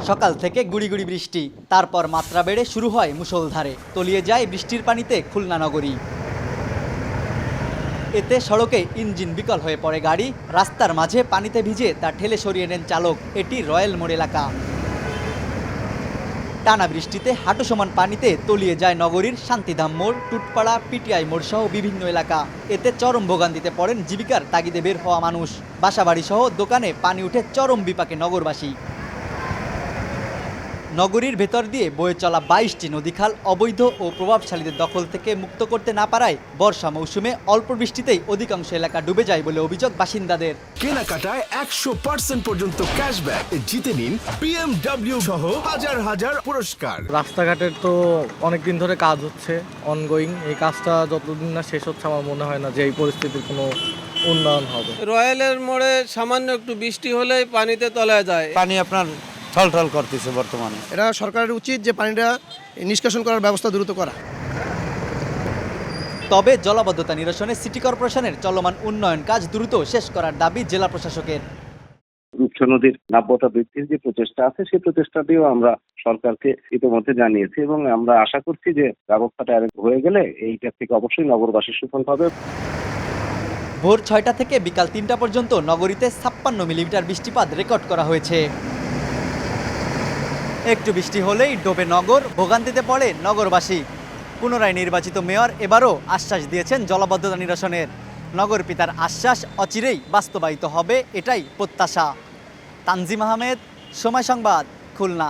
সকাল থেকে গুড়ি গুড়ি বৃষ্টি, তারপর মাত্রা বেড়ে শুরু হয় মুষলধারে, তলিয়ে যায় বৃষ্টির পানিতে খুলনা নগরী। এতে সড়কে ইঞ্জিন বিকল হয়ে পড়ে গাড়ি, রাস্তার মাঝে পানিতে ভিজে তা ঠেলে সরিয়ে নেন চালক। এটি রয়্যাল মোড় এলাকা। টানা বৃষ্টিতে হাঁটু সমান পানিতে তলিয়ে যায় নগরীর শান্তিধাম মোড়, টুটপাড়া, পিটিআই মোড় সহ বিভিন্ন এলাকা। এতে চরম ভোগান্তিতে পড়েন জীবিকার তাগিদে বের হওয়া মানুষ। বাসাবাড়ি সহ দোকানে পানি উঠে চরম বিপাকে নগরবাসী। নগরীর ভেতর দিয়ে বয়ে চলা ২২টি নদীখাল অবৈধ ও প্রভাবশালীদের দখল থেকে মুক্ত করতে না পারায় বর্ষা মৌসুমে অল্প বৃষ্টিতেই অধিকাংশ এলাকা ডুবে যায় বলে অভিযোগ বাসিন্দাদের। কেনাকাটায় ১০০% পর্যন্ত ক্যাশব্যাক জিতে নিন BMW সহ হাজার হাজার পুরস্কার। রাস্তাঘাটের তো অনেকদিন ধরে কাজ হচ্ছে, অনগোয়িং। এই কাজটা যতদিন না শেষ হচ্ছে আমার মনে হয় না যে এই পরিস্থিতির কোনো উন্নয়ন হবে। রয়্যালের মোড়ে সামান্য একটু বৃষ্টি হলেই পানিতে তলায় যায়। পানি আপনার ঠলঠল করতেছে বর্তমানে। এটা সরকারের উচিত যে পানিটা নিষ্কাশন করার ব্যবস্থা দ্রুত করা। তবে জলাবদ্ধতা নিরসনে সিটি কর্পোরেশনের চলমান উন্নয়ন কাজ দ্রুত শেষ করার দাবি জেলা প্রশাসকের। রূপসা নদীর নাব্যতা বৃদ্ধির যে প্রচেষ্টা আছে সেই প্রচেষ্টাটিও আমরা সরকারকে ইতিমধ্যে জানিয়েছি এবং আমরা আশা করছি যে ব্যবস্থাটা হয়ে গেলে এইটা থেকে অবশ্যই নগরবাসীর সুফল হবে। ভোর ৬টা থেকে বিকাল ৩টা পর্যন্ত নগরীতে ৫৬ মিলিমিটার বৃষ্টিপাত রেকর্ড করা হয়েছে। একটু বৃষ্টি হলেই ডোবে নগর, ভোগান্তিতে পড়ে নগরবাসী। পুনরায় নির্বাচিত মেয়র এবারও আশ্বাস দিয়েছেন জলাবদ্ধতা নিরসনের। নগর পিতার আশ্বাস অচিরেই বাস্তবায়িত হবে, এটাই প্রত্যাশা। তানজিম আহমেদ, সময় সংবাদ, খুলনা।